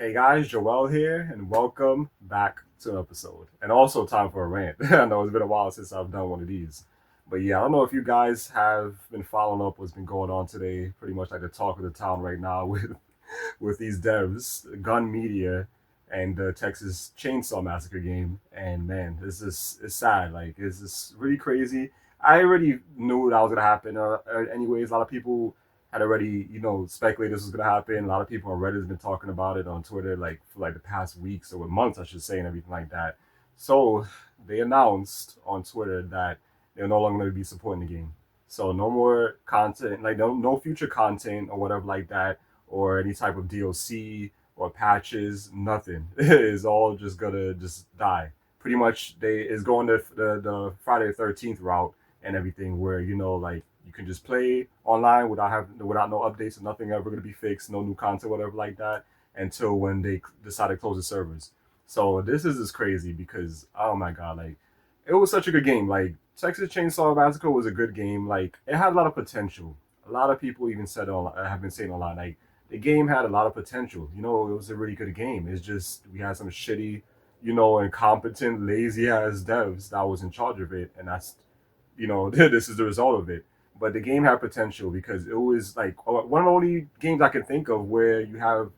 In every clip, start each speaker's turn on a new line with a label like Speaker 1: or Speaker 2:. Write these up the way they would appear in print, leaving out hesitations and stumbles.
Speaker 1: Hey guys, Joel here, and welcome back to an episode. And also time for a rant. I know it's been a while since I've done one of these. But yeah, I don't know if you guys have been following up what's been going on today. Pretty much like the talk of the town right now with these devs, Gun Media, and the Texas Chainsaw Massacre game. And man, it's sad. Like it's just really crazy. I already knew that was gonna happen. Anyways, a lot of people had already, speculated this was gonna happen. A lot of people on Reddit has been talking about it on Twitter, like for like the past weeks or months, I should say, and everything like that. So they announced on Twitter that they're no longer going to be supporting the game. So no more content, like no future content or whatever like that, or any type of DLC or patches. Nothing is all just gonna just die. Pretty much, they is going the Friday the 13th route and everything, where like you can just play online without no updates and nothing ever gonna be fixed, no new content, whatever like that, until when they decide to close the servers. So this is just crazy because oh my god, like it was such a good game. Like Texas Chainsaw Massacre was a good game. Like it had a lot of potential. A lot of people even said have been saying online like the game had a lot of potential. It was a really good game. It's just we had some shitty, incompetent, lazy ass devs that was in charge of it, and that's this is the result of it. But the game had potential because it was like one of the only games I can think of where you have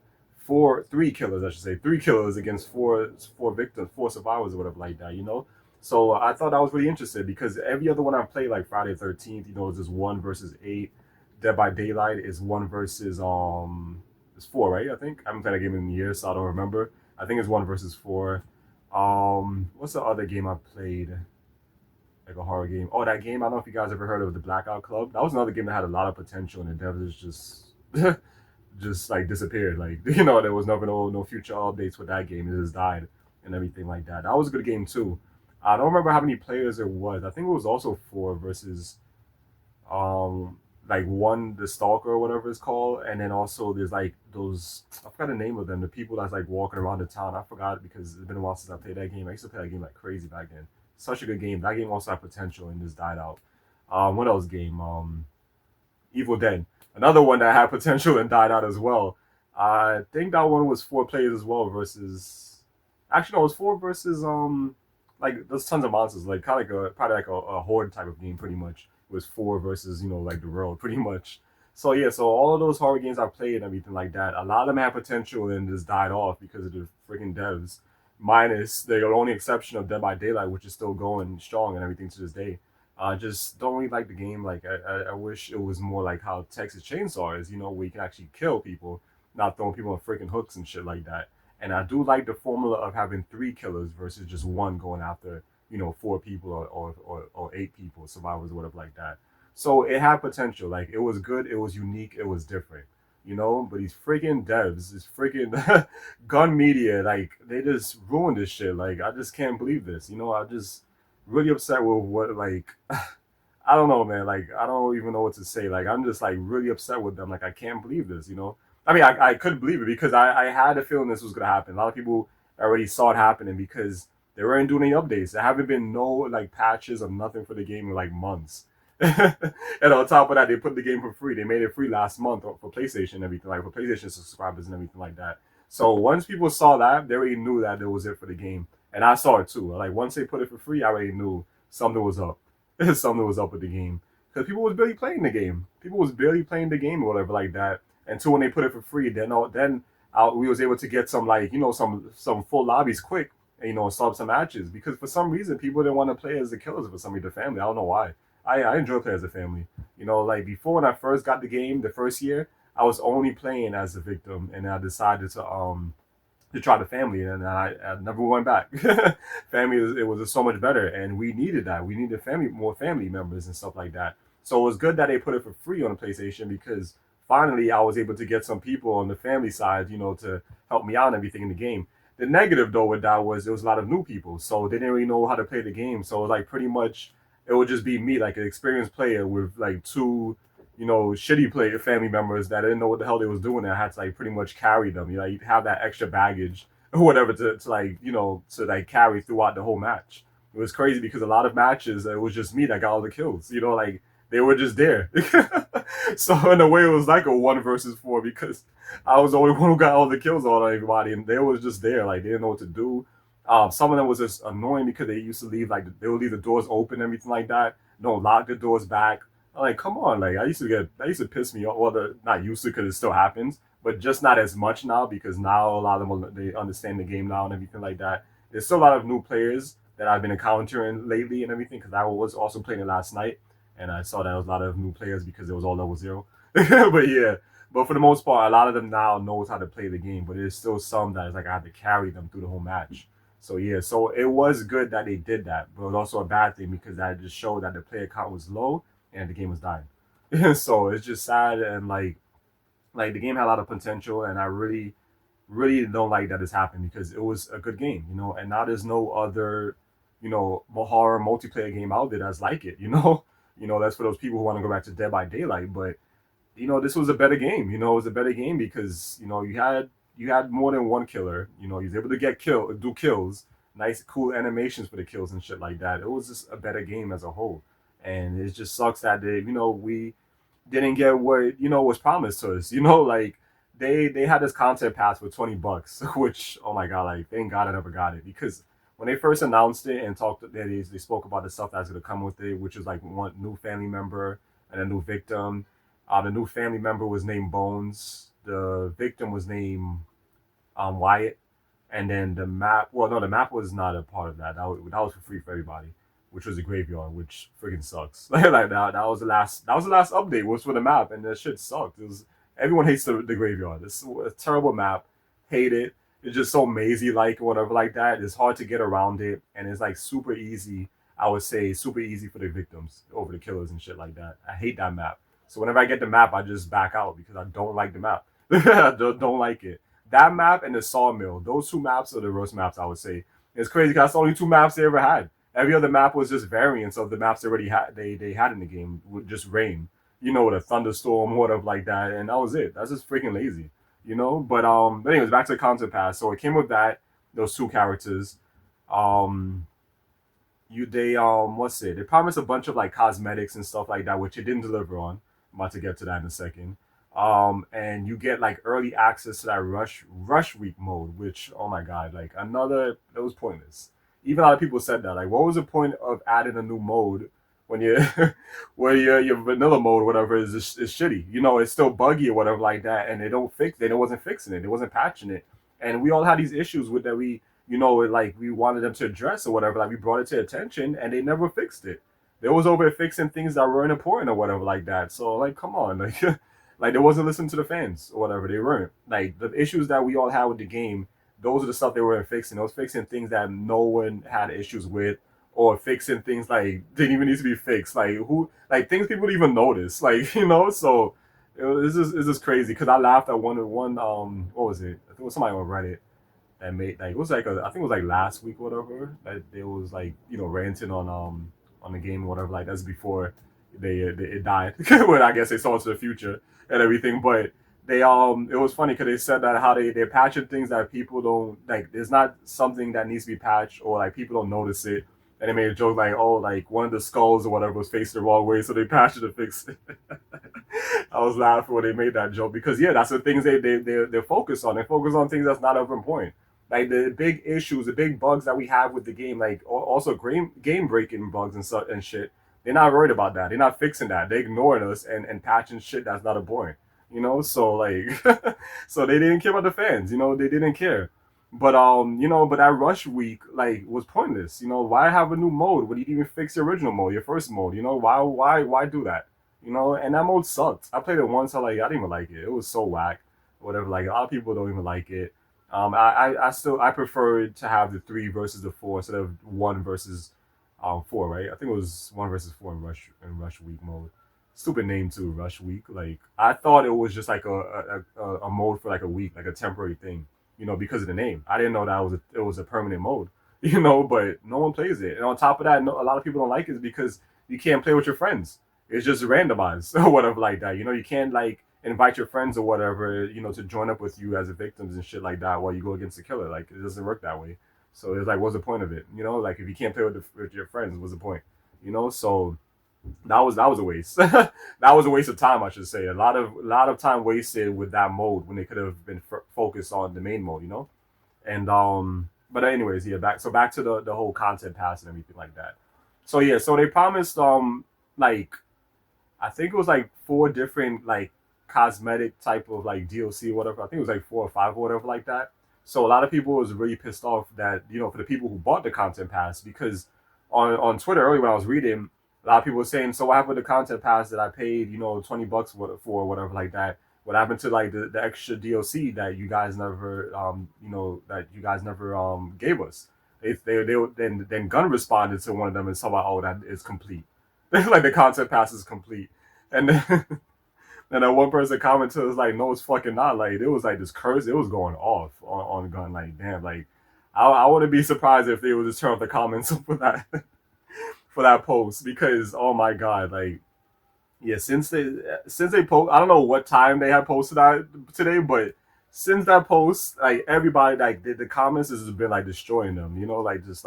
Speaker 1: three killers, I should say, three killers against four victims, four survivors or whatever like that. So I thought I was really interested because every other one I played, like Friday the 13th, is just 1 versus 8. Dead by Daylight is 1 versus it's 4, right? I think I haven't played a game in years, so I don't remember. I think it's 1 versus 4. What's the other game I played? Like a horror game. Oh, that game. I don't know if you guys ever heard of the Blackout Club. That was another game that had a lot of potential, and the devs just just like disappeared. Like there was never no future updates with that game. It just died and everything like that. That was a good game too. I don't remember how many players there was. I think it was also 4 versus like one the stalker or whatever it's called, and then also there's like those I forgot the name of them. The people that's like walking around the town. I forgot because it's been a while since I played that game. I used to play that game like crazy back then. Such a good game. That game also had potential and just died out. What else game? Evil Dead. Another one that had potential and died out as well. I think that one was 4 players as well versus. Actually, no, it was 4 versus. Like there's tons of monsters. Like kind of like probably like a horde type of game. Pretty much it was 4 versus like the world. Pretty much. So yeah, so all of those horror games I played and everything like that, a lot of them had potential and just died off because of the freaking devs. Minus the only exception of Dead by Daylight, which is still going strong and everything to this day. I just don't really like the game. Like I wish it was more like how Texas Chainsaw is, where you can actually kill people, not throwing people on freaking hooks and shit like that. And I do like the formula of having 3 killers versus just one going after, 4 people or 8 people, survivors or whatever like that. So it had potential. Like it was good, it was unique, it was different. But these freaking devs, this freaking gun media, like they just ruined this shit. Like I just can't believe this. I just really upset with what like I don't know, man. Like I don't even know what to say. Like I'm just like really upset with them. Like I can't believe this. I mean, I couldn't believe it because I had a feeling this was gonna happen. A lot of people already saw it happening because they weren't doing any updates. There haven't been no like patches or nothing for the game in like months. And on top of that, they put the game for free. They made it free last month for PlayStation and everything, like for PlayStation subscribers and everything like that. So once people saw that, they already knew that it was it for the game, and I saw it too. Like once they put it for free, I already knew something was up. Something was up with the game because people was barely playing the game. People was barely playing the game or whatever like that until when they put it for free. Then we was able to get some like some full lobbies quick and start some matches because for some reason people didn't want to play as the killers for some reason the family. I don't know why. I enjoy playing as a family. Like before when I first got the game the first year, I was only playing as a victim, and I decided to try the family, and I never went back. Family it was so much better, and we needed that. We needed more family members and stuff like that. So it was good that they put it for free on the PlayStation because finally I was able to get some people on the family side, to help me out and everything in the game. The negative though with that was there was a lot of new people, so they didn't really know how to play the game. So it was like pretty much it would just be me, like an experienced player with like two, shitty player family members that didn't know what the hell they was doing. And I had to like pretty much carry them. You have that extra baggage or whatever to like to like carry throughout the whole match. It was crazy because a lot of matches it was just me that got all the kills. Like They were just there. So in a way, it was like a 1 versus 4 because I was the only one who got all the kills on everybody, and they was just there. Like they didn't know what to do. Some of them was just annoying because they used to leave like they would leave the doors open, and everything like that. Don't lock the doors back. I'm like, come on, like I used to piss me off. Well, not used to because it still happens, but just not as much now because now a lot of them they understand the game now and everything like that. There's still a lot of new players that I've been encountering lately and everything because I was also playing it last night and I saw that there was a lot of new players because it was all level 0. But yeah, but for the most part, a lot of them now knows how to play the game, but there's still some that is like I had to carry them through the whole match. So yeah, so it was good that they did that, but it was also a bad thing because that just showed that the player count was low and the game was dying. So it's just sad and like the game had a lot of potential, and I really don't like that this happened because it was a good game, and now there's no other, horror multiplayer game out there that's like it, that's for those people who want to go back to Dead by Daylight, but this was a better game, it was a better game because, you had more than one killer, he was able to do kills, nice, cool animations for the kills and shit like that. It was just a better game as a whole. And it just sucks that we didn't get what was promised to us. Like they had this content pass for $20, which oh my god, like thank God I never got it because when they first announced it and talked, they spoke about the stuff that's gonna come with it, which is like one new family member and a new victim. The new family member was named Bones. The victim was named Wyatt, and then the map. Well, no, the map was not a part of that. That was for free for everybody, which was a graveyard, which freaking sucks. Like that. That was the last. That was the last update. Was for the map, and that shit sucked. Everyone hates the graveyard. It's a terrible map. Hate it. It's just so mazy like whatever like that. It's hard to get around it, and it's like super easy. I would say super easy for the victims over the killers and shit like that. I hate that map. So whenever I get the map, I just back out because I don't like the map. I don't like it. That map and the sawmill, those two maps are the worst maps, I would say. It's crazy because that's the only two maps they ever had. Every other map was just variants of the maps they already had. They had in the game with just rain, with a thunderstorm, whatever like that, and that was it. That's just freaking lazy. But anyways, back to the content pass. So it came with that, those two characters. Um, you they what's it? They promised a bunch of like cosmetics and stuff like that, which it didn't deliver on. I'm about to get to that in a second. And you get like early access to that rush week mode, which oh my god, like another that was pointless. Even a lot of people said that. Like, what was the point of adding a new mode when you where your vanilla mode, whatever, is shitty? It's still buggy or whatever like that, and they wasn't fixing it, they wasn't patching it, and we all had these issues with that. Like we wanted them to address or whatever. Like we brought it to attention, and they never fixed it. They was over fixing things that weren't important or whatever like that. So like, come on, like. Like they wasn't listening to the fans or whatever. They weren't. Like the issues that we all had with the game, those are the stuff they weren't fixing. They was fixing things that no one had issues with, or fixing things like didn't even need to be fixed. Like things people didn't even notice. Like so it's just crazy because I laughed at one what was it? I think it was somebody on Reddit that made like it was like I think it was like last week or whatever that they was like ranting on the game or whatever like that's before they it died when I guess they saw into the future and everything. But they it was funny because they said that how they're patching things that people don't like. There's not something that needs to be patched or like people don't notice it. And they made a joke like, oh, like one of the skulls or whatever was facing the wrong way, so they patched it to fix it. I was laughing when they made that joke because yeah, that's the things they're focused on. They focus on things that's not of important. Like the big issues, the big bugs that we have with the game, like also game breaking bugs and stuff and shit. They're not worried about that. They're not fixing that. They're ignoring us and patching shit that's not important. So like, so they didn't care about the fans. They didn't care. But that rush week like was pointless. Why have a new mode when you didn't even fix your original mode, your first mode? Why do that? And that mode sucked. I played it once. I didn't even like it. It was so whack. Whatever. Like a lot of people don't even like it. I prefer to have the 3 versus the 4 instead of 1 versus 4, right? I think it was 1 versus 4 in Rush Week mode. Stupid name too, Rush Week. Like I thought it was just like a mode for like a week, like a temporary thing. Because of the name. I didn't know that it was a permanent mode. But no one plays it. And on top of that, no, a lot of people don't like it because you can't play with your friends. It's just randomized or whatever like that. You can't like invite your friends or whatever, to join up with you as a victims and shit like that while you go against the killer. Like it doesn't work that way. So it's like, what's the point of it? Like if you can't play with your friends, what's the point? So That was a waste. That was a waste of time, I should say. A lot of time wasted with that mode when they could have been focused on the main mode, you know. And but anyways, yeah, back to the whole content pass and everything like that. So yeah, so they promised like I think it was like four different like cosmetic type of like DLC or whatever. I think it was like four or five or whatever like that. So a lot of people was really pissed off that for the people who bought the content pass because on Twitter earlier when I was reading, a lot of people were saying, so what happened to the content pass that I paid $20 for or whatever like that? What happened to like the extra DLC that you guys never gave us? They then Gun responded to one of them and said, oh, that is complete. Like the content pass is complete. And then and then one person commented was like, no, it's fucking not. Like it was like this curse, it was going off on Gun. Like, damn, like I wouldn't be surprised if they would just turn off the comments for that for that post because oh my god, like yeah, since they post, I don't know what time they had posted that today, but since that post, like everybody like the comments has been like destroying them, like just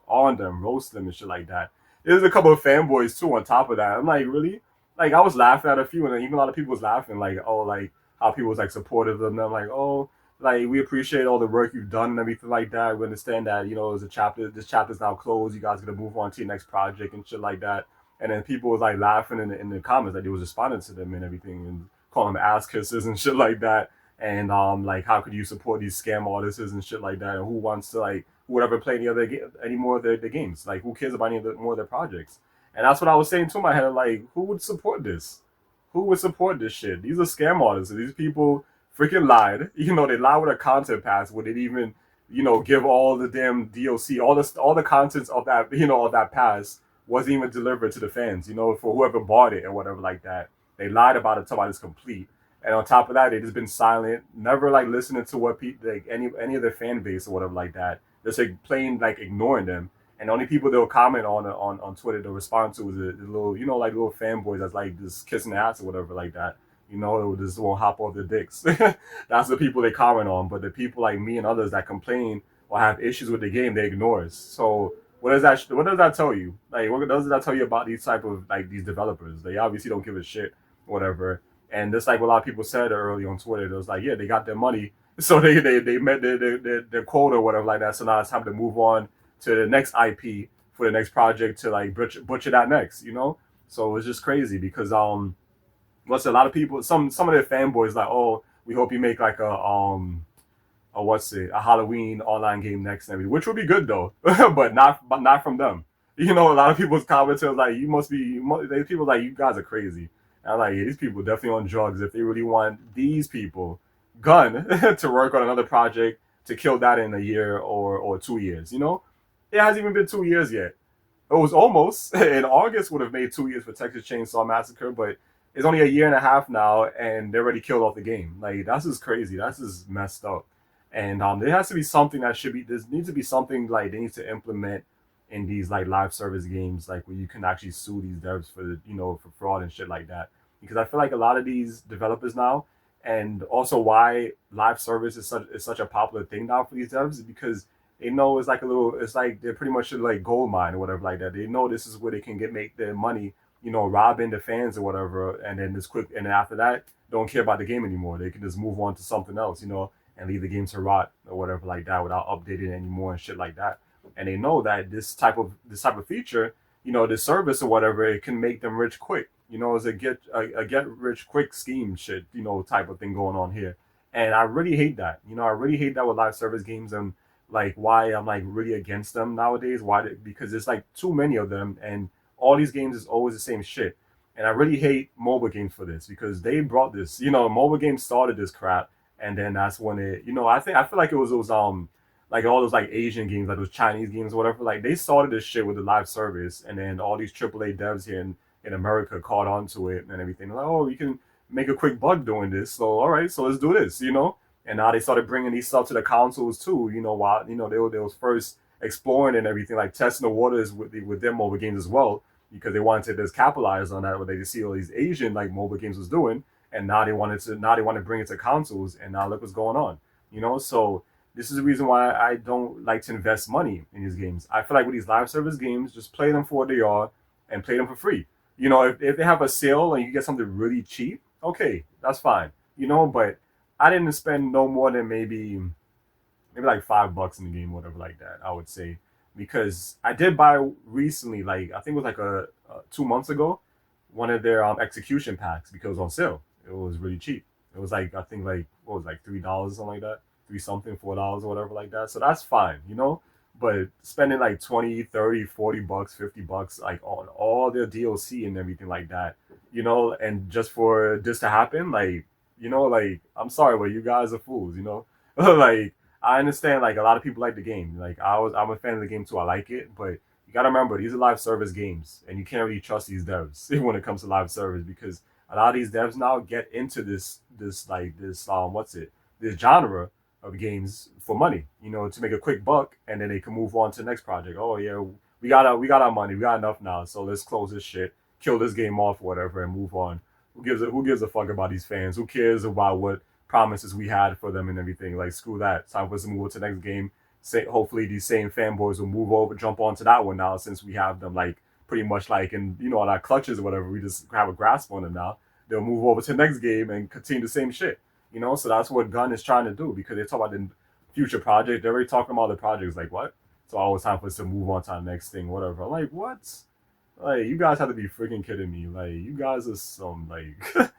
Speaker 1: on them, roast them and shit like that. There's a couple of fanboys too on top of that. I'm like, really? Like I was laughing at a few, and even a lot of people was laughing, like, oh, like how people was like supportive of them. I'm like, oh, like we appreciate all the work you've done and everything like that. We understand that it's a chapter. This chapter's now closed. You guys are gonna move on to your next project and shit like that. And then people was like laughing in the comments that he was responding to them and everything and calling them ass kisses and shit like that. And like how could you support these scam artists and shit like that? And who wants to like who would ever play any more of the games? Like who cares about more of their projects? And that's what I was saying to my head. Like who would support this? Who would support this shit? These are scam artists. These people freaking lied. They lied with a content pass. Would it even give all the damn DLC, all the contents of that of that pass wasn't even delivered to the fans, for whoever bought it or whatever like that. They lied about it, talking about it's complete. And on top of that, they just been silent, never like listening to what people like any of their fan base or whatever like that. Just like plain like ignoring them. And the only people they'll comment on Twitter to respond to is the little like little fanboys that's like just kissing the ass or whatever like that. They just won't hop off their dicks. That's the people they comment on. But the people like me and others that complain or have issues with the game, they ignore us. So what does that tell you? Like what does that tell you about these type of like these developers? They obviously don't give a shit, whatever. And just like what a lot of people said early on Twitter, it was like, yeah, they got their money, so they met their quota or whatever like that. So now it's time to move on to the next IP for the next project to like butcher that next. So it's just crazy because what's a lot of people, some of their fanboys like, oh, we hope you make like a Halloween online game next and everything, which would be good though, but not from them. A lot of people's comments are like, you must be. People like you guys are crazy. And I'm like, yeah, these people definitely on drugs if they really want these people, Gun, to work on another project to kill that in a year or 2 years. It hasn't even been 2 years yet. It was almost in August would have made 2 years for Texas Chainsaw Massacre, but it's only a year and a half now, and they already killed off the game. Like that's just crazy. That's just messed up. And there has to be something that should be. There needs to be something like they need to implement in these like live service games, like where you can actually sue these devs for fraud and shit like that. Because I feel like a lot of these developers now, and also why live service is such a popular thing now for these devs is because they know it's like they're pretty much like gold mine or whatever like that. They know this is where they can make their money, robbing the fans or whatever, and then this quick and then after that don't care about the game anymore. They can just move on to something else, and leave the game to rot or whatever like that without updating it anymore and shit like that. And they know that this type of feature, this service or whatever, it can make them rich quick. It's a get rich quick scheme shit, type of thing going on here. And I really hate that. I really hate that with live service games and like why I'm like really against them nowadays. Because there's like too many of them and all these games is always the same shit. And I really hate mobile games for this because they brought this. Mobile games started this crap, and then that's when I feel like it was those like all those like Asian games, like those Chinese games, or whatever. Like they started this shit with the live service, and then all these AAA devs here in America caught on to it and everything. Like, oh, you can make a quick buck doing this. So all right, so let's do this. And now they started bringing these stuff to the consoles too. While they was first exploring and everything, like testing the waters with their mobile games as well, because they wanted to just capitalize on that. What they just see all these Asian like mobile games was doing, and now they want to bring it to consoles, and now look what's going on. So this is the reason why I don't like to invest money in these games. I feel like with these live service games, just play them for what they are, and play them for free. You know, if they have a sale and you get something really cheap, okay, that's fine. You know, but I didn't spend no more than maybe like $5 in the game, whatever like that. I would say because I did buy recently, like I think it was like 2 months ago, one of their execution packs because it was on sale. It was really cheap. It was like I think like what was it, like $3 something like that, three something $4 or whatever like that. So that's fine, you know. But spending like 20, 30, $40, $50 like on all their DLC and everything like that, you know, and just for this to happen, like you know, like I'm sorry, but you guys are fools, you know. Like I understand like a lot of people like the game. Like I'm a fan of the game too. I like it, but you gotta remember these are live service games, and you can't really trust these devs when it comes to live service because a lot of these devs now get into this what's it this genre of games for money, you know, to make a quick buck, and then they can move on to the next project. Oh yeah, we got our money, we got enough now, so let's close this shit, kill this game off, whatever, and move on. Who gives a fuck about these fans? Who cares about what promises we had for them and everything? Like screw that. It's time for us to move on to the next game. Say hopefully these same fanboys will move over, jump onto that one now since we have them like pretty much like in on our clutches or whatever. We just have a grasp on them now. They'll move over to the next game and continue the same shit. You know, so that's what Gun is trying to do because they talk about the future project. They're already talking about the projects. Like what? So all it's time for us to move on to the next thing, whatever. I'm like, what? Like you guys have to be freaking kidding me. Like you guys are some like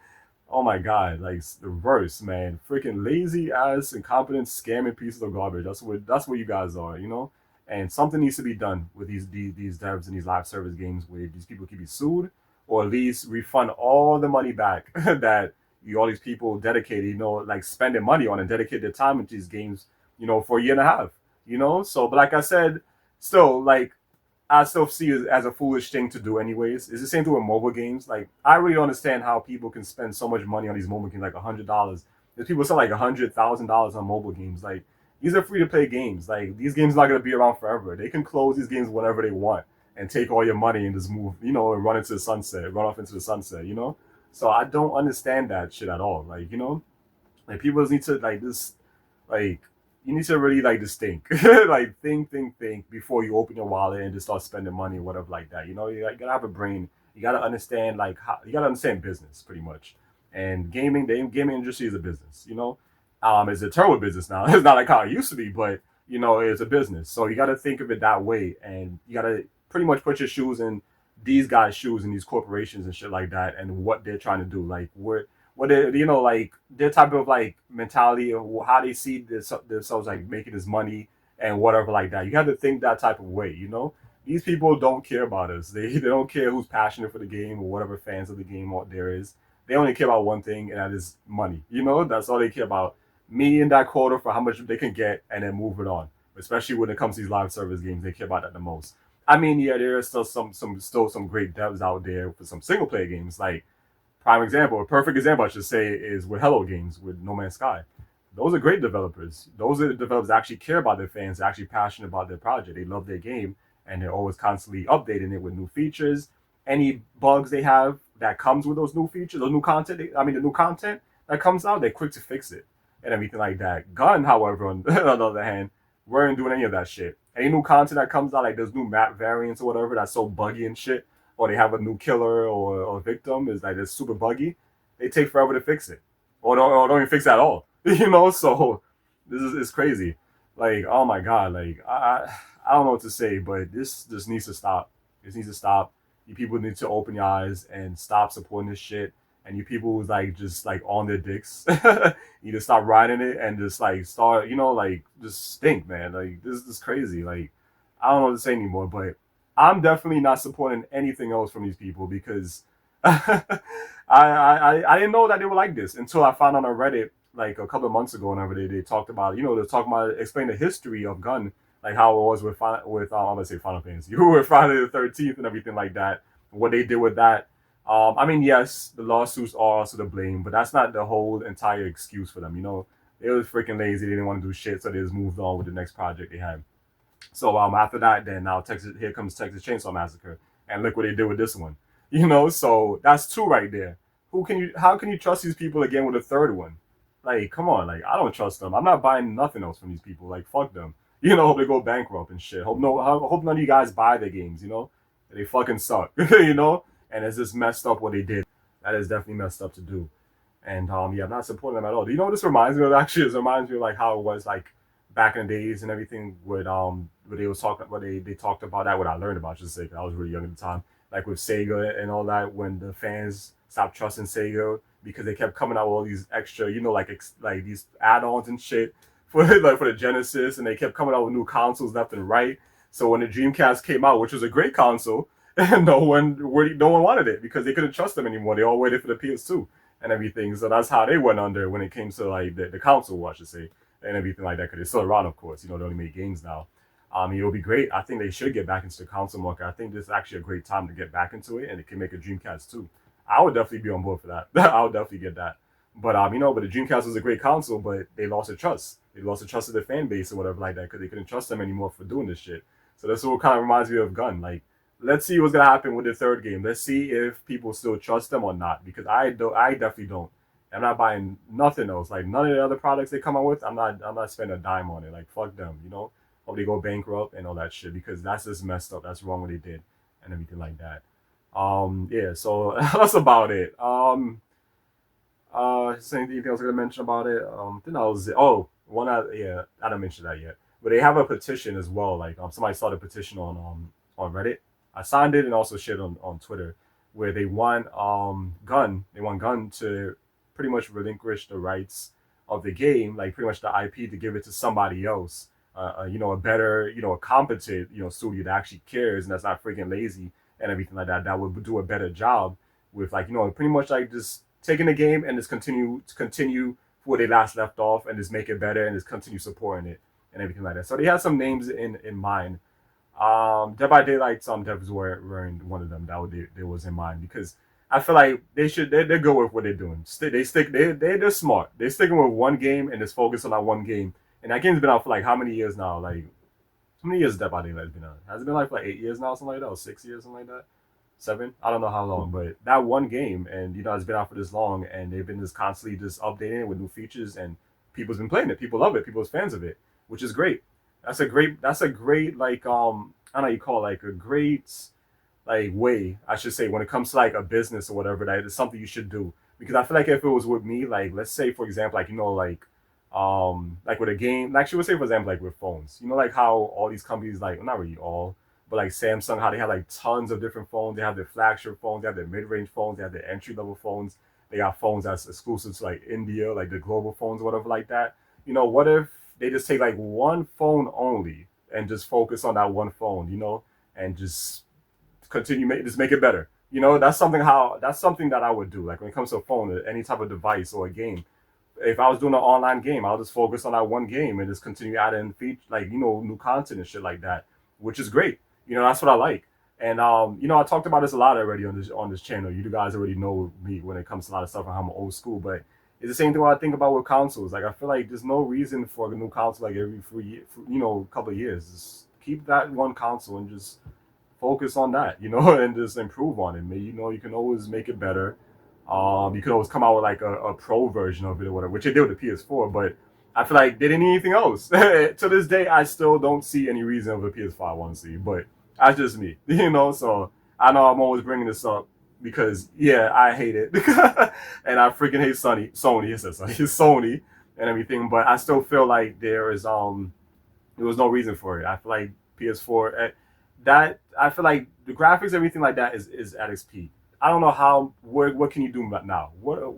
Speaker 1: oh my god, like the worst, man. Freaking lazy ass, incompetent, scamming pieces of garbage. That's what you guys are, you know. And something needs to be done with these devs and these live service games where these people can be sued or at least refund all the money back that all these people dedicated, you know, like spending money on and dedicate their time into these games, you know, for a year and a half, you know. So, but like I said, still like I still see it as a foolish thing to do, anyways. It's the same thing with mobile games. Like, I really don't understand how people can spend so much money on these mobile games, like $100. There's people sell like $100,000 on mobile games. Like, these are free to play games. Like, these games are not gonna be around forever. They can close these games whenever they want and take all your money and just move, you know, and run into the sunset, run off into the sunset, you know. So I don't understand that shit at all. Like, you know, like people just need to like this like you need to really like just think like think before you open your wallet and just start spending money or whatever like that, you know. You gotta have a brain. You gotta understand like how you gotta understand business pretty much. And the gaming industry is a business, you know. It's a terrible business now. It's not like how it used to be, but you know it's a business, so you gotta think of it that way, and you gotta pretty much put your shoes in these guys shoes and these corporations and shit like that and what they're trying to do, like what they, you know, like their type of like mentality of how they see themselves like making this money and whatever like that. You have to think that type of way, you know. These people don't care about us. They don't care who's passionate for the game or whatever fans of the game what there is. They only care about one thing, and that is money. You know, that's all they care about. Me and that quota for how much they can get, and then move it on. Especially when it comes to these live service games, they care about that the most. I mean, yeah, there are still some great devs out there for some single player games, like prime example, a perfect example, I should say, is with Hello Games with No Man's Sky. Those are great developers. Those are the developers that actually care about their fans, actually passionate about their project. They love their game, and they're always constantly updating it with new features. Any bugs they have that comes with those new features, those new content. The new content that comes out, they're quick to fix it and everything like that. Gun, however, on the other hand, weren't doing any of that shit. Any new content that comes out, like there's new map variants or whatever, that's so buggy and shit, or they have a new killer or victim is like it's super buggy, they take forever to fix it, or don't even fix it at all. You know, so this is it's crazy. Like oh my god, like I don't know what to say, but this just needs to stop. This needs to stop. You people need to open your eyes and stop supporting this shit. And you people who's like just like on their dicks, you just stop riding it and just like start, you know, like just stink, man. Like this is crazy. Like I don't know what to say anymore, but I'm definitely not supporting anything else from these people because I didn't know that they were like this until I found on Reddit like a couple of months ago. Whenever they talked about, you know, they're talking about explain the history of Gun, like how it was with I'm gonna say Final Fantasy, with Friday the 13th and everything like that. What they did with that. I mean, yes, the lawsuits are also to blame, but that's not the whole entire excuse for them. You know, they were freaking lazy. They didn't want to do shit, so they just moved on with the next project they had. So after that, then now here comes Texas Chainsaw Massacre, and look what they did with this one. You know, so that's two right there. How can you trust these people again with a third one? Like, come on, like I don't trust them. I'm not buying nothing else from these people. Like, fuck them. You know, hope they go bankrupt and shit. Hope none of you guys buy their games. You know, They fucking suck, you know. And it's just messed up what they did. That is definitely messed up to do. And yeah, I'm not supporting them at all. Do you know what this reminds me of? Actually, it reminds me of like how it was like back in the days and everything with where they was talking where they talked about that. What I learned about, I should say, 'cause I was really young at the time. Like with Sega and all that, when the fans stopped trusting Sega because they kept coming out with all these extra, like like these add-ons and shit for like for the Genesis, and they kept coming out with new consoles left and right. So when the Dreamcast came out, which was a great console, and no one wanted it because they couldn't trust them anymore. They all waited for the PS2 and everything. So that's how they went under when it came to like the console, I should say, and everything like that. Because it's still around, of course. They only make games now. It'll be great. I think they should get back into the console market. I think this is actually a great time to get back into it, and it can make a Dreamcast too. I would definitely be on board for that. I would definitely get that. But but the Dreamcast was a great console, but they lost their trust. They lost the trust of their fan base or whatever like that because they couldn't trust them anymore for doing this shit. So that's what kind of reminds me of Gun. Like, let's see what's gonna happen with the third game. Let's see if people still trust them or not. Because I do, I definitely don't. I'm not buying nothing else. Like none of the other products they come out with, I'm not spending a dime on it. Like fuck them. Hope they go bankrupt and all that shit because that's just messed up. That's wrong what they did and everything like that. Yeah, so that's about it. Anything else I gonna mention about it? I think that was it. Oh, yeah, I didn't mention that yet. But they have a petition as well. Like somebody started a petition on Reddit. I signed it and also shared on Twitter, where they want Gun to pretty much relinquish the rights of the game, like pretty much the IP, to give it to somebody else. A better, a competent, studio that actually cares and that's not freaking lazy and everything like that. That would do a better job with like, pretty much like just taking the game and just continue where they last left off and just make it better and just continue supporting it and everything like that. So they had some names in mind. Dead by Daylight, some devs weren't one of them that was in mind because I feel like they're good with what they're doing. They're smart. They're sticking with one game and just focus on that one game. And that game's been out for like how many years now? Like how many years has Dead by Daylight been out? Has it been like 8 years now, something like that, or 6 years, something like that? 7? I don't know how long, but that one game, and it's been out for this long, and they've been just constantly just updating it with new features, and people's been playing it. People love it. People's fans of it, which is great. That's a great like I don't know how you call it, like a great like way I should say when it comes to like a business or whatever that is something you should do because I feel like if it was with me like let's say for example like with a game actually we'll say for example like with phones like how all these companies like not really all but like Samsung how they have like tons of different phones they have their flagship phones they have their mid-range phones they have their entry-level phones they got phones that's exclusive to like India like the global phones or whatever like that what if they just take like one phone only and just focus on that one phone and just just make it better. That's something that I would do. Like when it comes to a phone, any type of device or a game. If I was doing an online game, I'll just focus on that one game and just continue adding new content and shit like that, which is great. That's what I like. And I talked about this a lot already on this channel. You guys already know me when it comes to a lot of stuff and how I'm old school, but it's the same thing what I think about with consoles. Like I feel like there's no reason for a new console like every couple of years. Just keep that one console and just focus on that, and just improve on it. Maybe you can always make it better. You could always come out with like a pro version of it or whatever, which they did with the PS4. But I feel like they didn't need anything else. To this day, I still don't see any reason of the PS5 want to see. But that's just me, So I know I'm always bringing this up because yeah, I hate it, and I freaking hate Sony. It says Sony, Sony, and everything. But I still feel like there was no reason for it. I feel like PS4 that I feel like the graphics, everything like that is at its peak. I don't know what can you do now?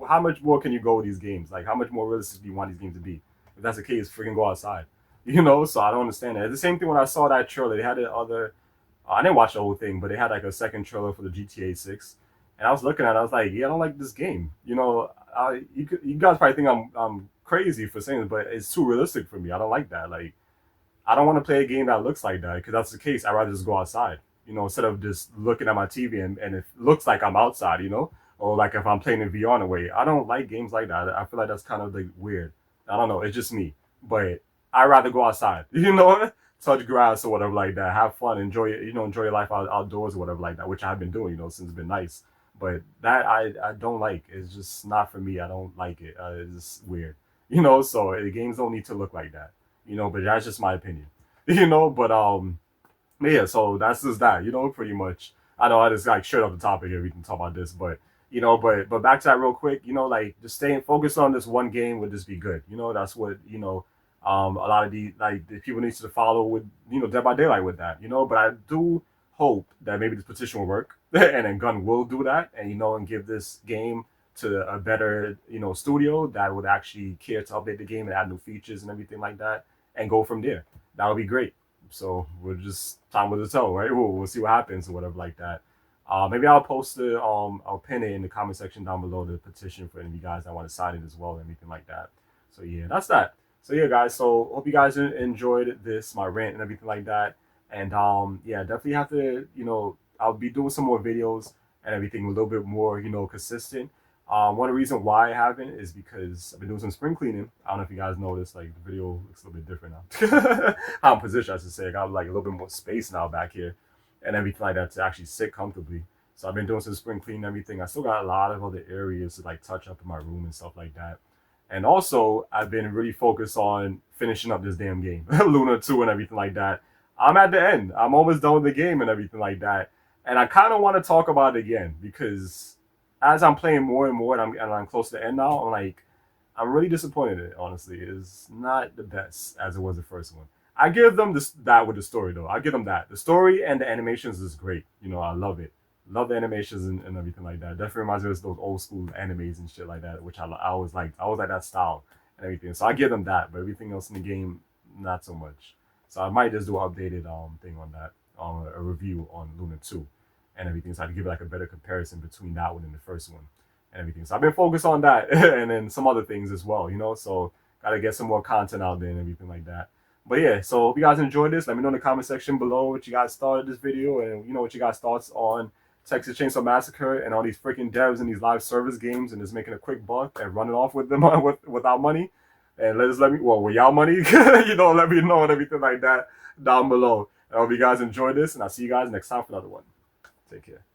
Speaker 1: How much more can you go with these games? Like how much more realistic do you want these games to be? If that's the case, freaking go outside. So I don't understand that. It's the same thing when I saw that trailer. They had the other. I didn't watch the whole thing, but they had like a second trailer for the GTA 6, and I was looking at it. I was like, yeah, I don't like this game. You guys probably think I'm crazy for saying it, but it's too realistic for me. I don't like that. Like I don't want to play a game that looks like that because that's the case. I'd rather just go outside, instead of just looking at my TV and it looks like I'm outside, or like if I'm playing in VR in a way. I don't like games like that. I feel like that's kind of like weird. I don't know. It's just me, but I'd rather go outside, touch grass or whatever like that, have fun, enjoy it, enjoy your life outdoors or whatever like that, which I've been doing, since it's been nice. But that I don't like. It's just not for me. I don't like it. It's just weird, So the games don't need to look like that but that's just my opinion, but yeah, so that's just that, pretty much. I know I just like straight off the topic here. We can talk about this, but but back to that real quick. Like just staying focused on this one game would just be good. That's what a lot of the people need to follow with Dead by Daylight with that. But I do hope that maybe this petition will work, and then Gun will do that, and and give this game to a better studio that would actually care to update the game and add new features and everything like that, and go from there. That would be great. So we're just time will tell, right? We'll see what happens or whatever like that. Maybe I'll post it. I'll pin it in the comment section down below, the petition for any of you guys that want to sign it as well, and anything like that. So yeah, that's that. So yeah, guys. So hope you guys enjoyed this, my rant and everything like that. And yeah, definitely have to. I'll be doing some more videos and everything a little bit more, consistent. One of the reasons why I haven't is because I've been doing some spring cleaning. I don't know if you guys noticed, like the video looks a little bit different now. How I'm positioned, I should say. I got like a little bit more space now back here and everything like that to actually sit comfortably. So I've been doing some spring cleaning and everything. I still got a lot of other areas to like touch up in my room and stuff like that. And also, I've been really focused on finishing up this damn game, Luna 2 and everything like that. I'm at the end. I'm almost done with the game and everything like that. And I kind of want to talk about it again because as I'm playing more and more, and I'm close to the end now, I'm really disappointed in it. Honestly, it's not the best as it was the first one. I give them that with the story though. I give them that. The story and the animations is great. I love it. Love the animations and everything like that. Definitely reminds me of those old school animes and shit like that, which I always liked. I always like that style and everything. So I give them that, but everything else in the game, not so much. So I might just do an updated thing on that, a review on Luna 2 and everything. So I can give it like a better comparison between that one and the first one and everything. So I've been focused on that and then some other things as well, So gotta get some more content out there and everything like that. But yeah, so hope you guys enjoyed this. Let me know in the comment section below what you guys thought of this video and what you guys thoughts on Texas Chainsaw Massacre and all these freaking devs in these live service games and just making a quick buck and running off with them without money. And let me with y'all money, let me know and everything like that down below. I hope you guys enjoyed this, and I'll see you guys next time for another one. Take care.